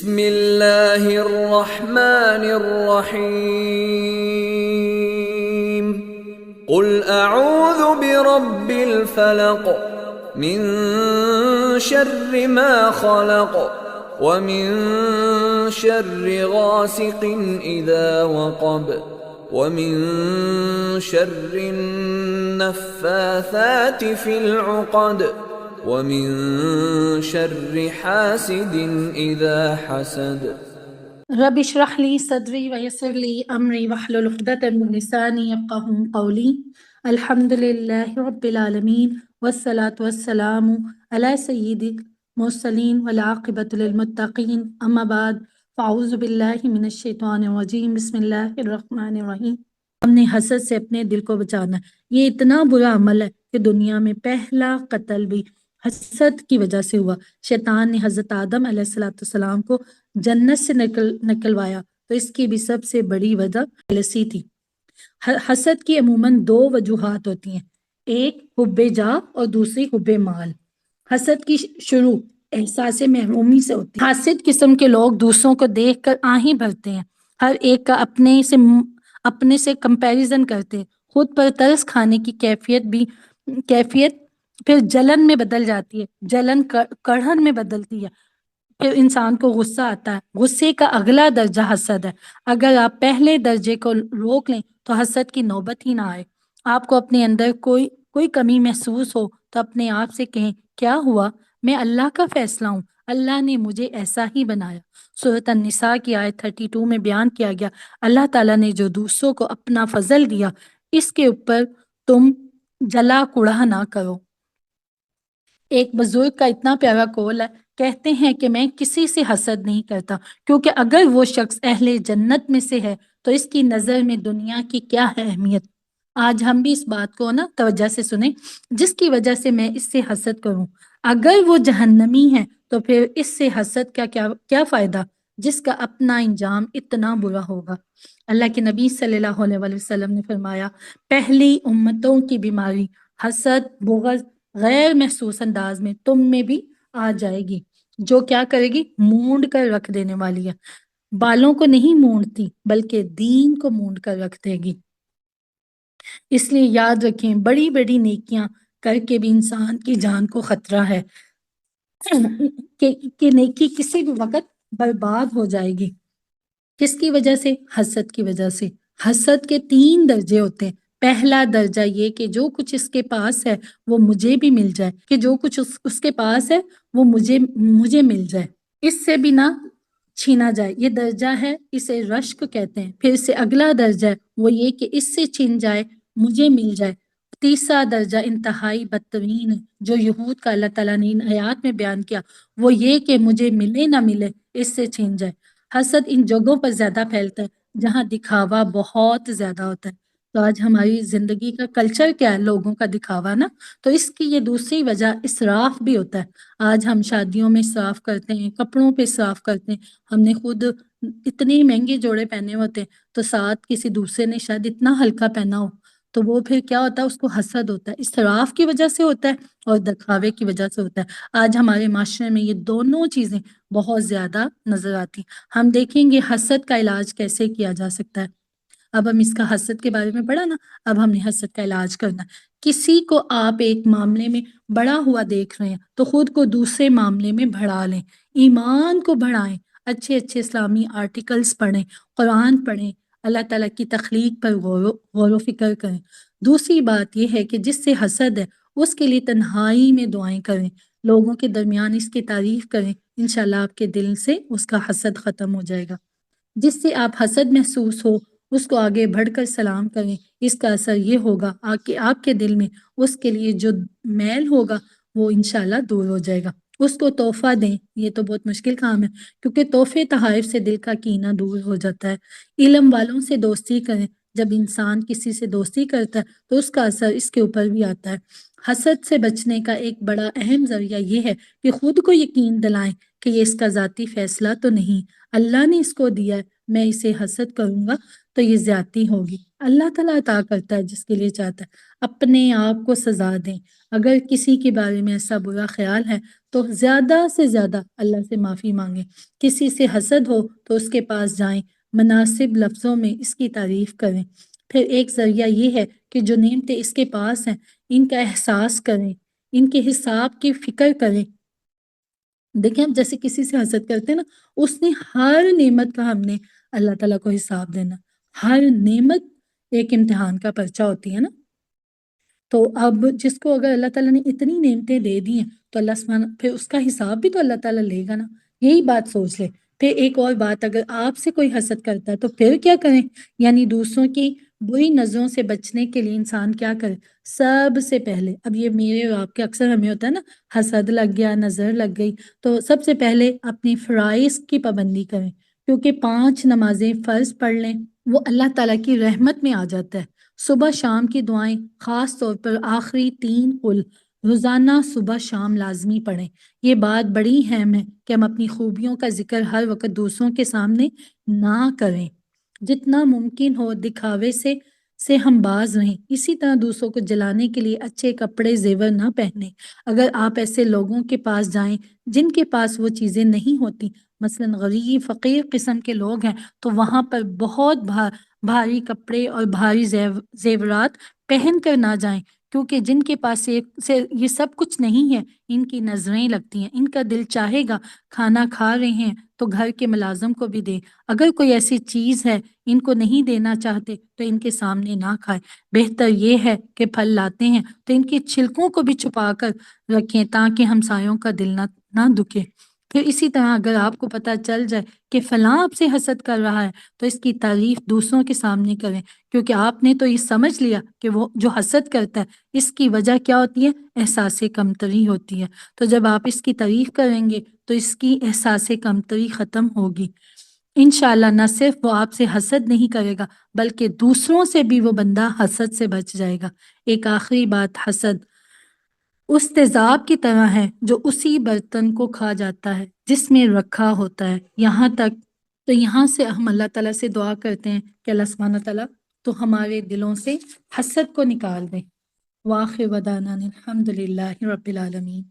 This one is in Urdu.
بسم اللہ الرحمن الرحیم قل اعوذ برب الفلق من شر ما خلق ومن شر غاسق اذا وقب ومن شر النفاثات في العقد وَمِن شَرِّ حَاسِدٍ إِذَا حَسَدَ رب اشرح لي صدري ويسر لي أمري واحلل عقدة من لساني يفقهوا قولي. الحمد لله رب العالمين والصلاة والسلام على سيد المرسلين والعاقبة للمتقين أما بعد فأعوذ بالله من الشیطان الرجیم بسم اللہ الرحمن الرحیم. ہم نے حسد سے اپنے دل کو بچانا ہے. یہ اتنا برا عمل ہے کہ دنیا میں پہلا قتل بھی حسد کی وجہ سے ہوا. شیطان نے حضرت آدم علیہ السلام کو جنت سے نکلوایا تو اس کی بھی سب سے بڑی وجہ جیلسی تھی. حسد کی عموماً دو وجوہات ہوتی ہیں، ایک حب جاہ اور دوسری حب مال. حسد کی شروع احساس محرومی سے ہوتی ہے. حاسد قسم کے لوگ دوسروں کو دیکھ کر آہیں بھرتے ہیں، ہر ایک کا اپنے سے کمپیریزن کرتے ہیں. خود پر ترس کھانے کی کیفیت پھر جلن میں بدل جاتی ہے، جلن کڑھن میں بدلتی ہے، پھر انسان کو غصہ آتا ہے. غصے کا اگلا درجہ حسد ہے. اگر آپ پہلے درجے کو روک لیں تو حسد کی نوبت ہی نہ آئے. آپ کو اپنے اندر کوئی کمی محسوس ہو تو اپنے آپ سے کہیں کیا ہوا؟ میں اللہ کا فیصلہ ہوں، اللہ نے مجھے ایسا ہی بنایا. سورۃ النساء کی آیت 32 میں بیان کیا گیا اللہ تعالیٰ نے جو دوسروں کو اپنا فضل دیا اس کے اوپر تم جلا کوڑا نہ کرو. ایک بزرگ کا اتنا پیارا قول ہے، کہتے ہیں کہ میں کسی سے حسد نہیں کرتا کیونکہ اگر وہ شخص اہل جنت میں سے ہے تو اس کی نظر میں دنیا کی کیا ہے اہمیت. آج ہم بھی اس بات کو توجہ سے سنیں، جس کی وجہ سے میں اس سے حسد کروں. اگر وہ جہنمی ہے تو پھر اس سے حسد کا کیا فائدہ جس کا اپنا انجام اتنا برا ہوگا. اللہ کے نبی صلی اللہ علیہ وسلم نے فرمایا پہلی امتوں کی بیماری حسد، بغض غیر محسوس انداز میں تم میں بھی آ جائے گی، جو کیا کرے گی؟ مونڈ کر رکھ دینے والی ہے. بالوں کو نہیں مونڈتی بلکہ دین کو مونڈ کر رکھ دے گی. اس لیے یاد رکھیں بڑی بڑی نیکیاں کر کے بھی انسان کی جان کو خطرہ ہے کہ نیکی کسی بھی وقت برباد ہو جائے گی. کس کی وجہ سے؟ حسد کی وجہ سے. حسد کے 3 درجے ہوتے ہیں. پہلا درجہ یہ کہ جو کچھ اس کے پاس ہے وہ مجھے بھی مل جائے، کہ جو کچھ اس کے پاس ہے وہ مجھے مل جائے، اس سے بھی نہ چھینا جائے. یہ درجہ ہے، اسے رشک کہتے ہیں. پھر سے اگلا درجہ ہے وہ یہ کہ اس سے چھین جائے مجھے مل جائے. تیسرا درجہ انتہائی بدترین ہے جو یہود کا اللہ تعالیٰ نے ان آیات میں بیان کیا، وہ یہ کہ مجھے ملے نہ ملے اس سے چھین جائے. حسد ان جگہوں پر زیادہ پھیلتا ہے جہاں دکھاوا بہت زیادہ ہوتا ہے. تو آج ہماری زندگی کا کلچر کیا ہے؟ لوگوں کا دکھاوا نا. تو اس کی یہ دوسری وجہ اسراف بھی ہوتا ہے. آج ہم شادیوں میں اسراف کرتے ہیں، کپڑوں پہ اسراف کرتے ہیں. ہم نے خود اتنے مہنگے جوڑے پہنے ہوتے ہیں تو ساتھ کسی دوسرے نے شاید اتنا ہلکا پہنا ہو تو وہ پھر کیا ہوتا ہے؟ اس کو حسد ہوتا ہے. اسراف کی وجہ سے ہوتا ہے اور دکھاوے کی وجہ سے ہوتا ہے. آج ہمارے معاشرے میں یہ دونوں چیزیں بہت زیادہ نظر آتی. ہم دیکھیں گے حسد کا علاج کیسے کیا جا سکتا ہے. اب ہم اس کا حسد کے بارے میں پڑھا نا، اب ہم نے حسد کا علاج کرنا. کسی کو آپ ایک معاملے میں بڑا ہوا دیکھ رہے ہیں تو خود کو دوسرے معاملے میں بڑھا لیں، ایمان کو بڑھائیں، اچھے اسلامی آرٹیکلز پڑھیں، قرآن پڑھیں، اللہ تعالیٰ کی تخلیق پر غور و فکر کریں. دوسری بات یہ ہے کہ جس سے حسد ہے اس کے لیے تنہائی میں دعائیں کریں، لوگوں کے درمیان اس کی تعریف کریں. انشاءاللہ آپ کے دل سے اس کا حسد ختم ہو جائے گا. جس سے آپ حسد محسوس ہو اس کو آگے بڑھ کر سلام کریں. اس کا اثر یہ ہوگا کہ آپ کے دل میں اس کے لیے جو میل ہوگا وہ انشاءاللہ دور ہو جائے گا. اس کو تحفہ دیں. یہ تو بہت مشکل کام ہے کیونکہ تحفے تحائف سے دل کا کینہ دور ہو جاتا ہے. علم والوں سے دوستی کریں. جب انسان کسی سے دوستی کرتا ہے تو اس کا اثر اس کے اوپر بھی آتا ہے. حسد سے بچنے کا ایک بڑا اہم ذریعہ یہ ہے کہ خود کو یقین دلائیں کہ یہ اس کا ذاتی فیصلہ تو نہیں، اللہ نے اس کو دیا ہے، میں اسے حسد کروں گا تو یہ زیادتی ہوگی. اللہ تعالیٰ عطا کرتا ہے جس کے لیے چاہتا ہے. اپنے آپ کو سزا دیں. اگر کسی کے بارے میں ایسا برا خیال ہے تو زیادہ سے زیادہ اللہ سے معافی مانگیں۔ کسی سے حسد ہو تو اس کے پاس جائیں، مناسب لفظوں میں اس کی تعریف کریں۔ پھر ایک ذریعہ یہ ہے کہ جو نعمتیں اس کے پاس ہیں ان کا احساس کریں، ان کے حساب کی فکر کریں۔ دیکھیں ہم جیسے کسی سے حسد کرتے ہیں نا، اس نے ہر نعمت کا ہم نے اللہ تعالیٰ کو حساب دینا۔ ہر نعمت ایک امتحان کا پرچہ ہوتی ہے نا۔ تو اب جس کو اگر اللہ تعالیٰ نے اتنی نعمتیں دے دی ہیں تو اللہ سبحانہ پھر اس کا حساب بھی تو اللہ تعالیٰ لے گا نا، یہی بات سوچ لے۔ پھر ایک اور بات، اگر آپ سے کوئی حسد کرتا ہے تو پھر کیا کریں؟ یعنی دوسروں کی بری نظروں سے بچنے کے لیے انسان کیا کرے؟ سب سے پہلے، اب یہ میرے اور آپ کے اکثر ہمیں ہوتا ہے نا، حسد لگ گیا، نظر لگ گئی، تو سب سے پہلے اپنی فرائض کی پابندی کریں، کیونکہ 5 نمازیں فرض پڑھ لیں، وہ اللہ تعالیٰ کی رحمت میں آ جاتا ہے۔ صبح شام کی دعائیں، خاص طور پر آخری 3 قل روزانہ صبح شام لازمی پڑھیں۔ یہ بات بڑی اہم ہے کہ ہم اپنی خوبیوں کا ذکر ہر وقت دوسروں کے سامنے نہ کریں۔ جتنا ممکن ہو دکھاوے سے ہم باز رہیں۔ اسی طرح دوسروں کو جلانے کے لیے اچھے کپڑے زیور نہ پہنیں۔ اگر آپ ایسے لوگوں کے پاس جائیں جن کے پاس وہ چیزیں نہیں ہوتی، مثلا غریب فقیر قسم کے لوگ ہیں، تو وہاں پر بہت بھاری کپڑے اور بھاری زیورات پہن کر نہ جائیں، کیونکہ جن کے پاس یہ سب کچھ نہیں ہے ان کی نظریں لگتی ہیں، ان کا دل چاہے گا کھانا کھا رہے ہیں تو گھر کے ملازم کو بھی دیں، اگر کوئی ایسی چیز ہے ان کو نہیں دینا چاہتے تو ان کے سامنے نہ کھائیں۔ بہتر یہ ہے کہ پھل لاتے ہیں تو ان کی چھلکوں کو بھی چھپا کر رکھیں تاکہ ہمسایوں کا دل نہ دکھے۔ پھر اسی طرح اگر آپ کو پتہ چل جائے کہ فلاں آپ سے حسد کر رہا ہے تو اس کی تعریف دوسروں کے سامنے کریں، کیونکہ آپ نے تو یہ سمجھ لیا کہ وہ جو حسد کرتا ہے اس کی وجہ کیا ہوتی ہے؟ احساس کمتری ہوتی ہے۔ تو جب آپ اس کی تعریف کریں گے تو اس کی احساس کمتری ختم ہوگی۔ انشاءاللہ نہ صرف وہ آپ سے حسد نہیں کرے گا بلکہ دوسروں سے بھی وہ بندہ حسد سے بچ جائے گا۔ ایک آخری بات، حسد اس تیزاب کی طرح ہے جو اسی برتن کو کھا جاتا ہے جس میں رکھا ہوتا ہے۔ یہاں سے ہم اللہ تعالیٰ سے دعا کرتے ہیں کہ اللہ سبحانہ تعالیٰ تو ہمارے دلوں سے حسد کو نکال دیں۔ وآخر دعوانا الحمدللہ رب العالمین۔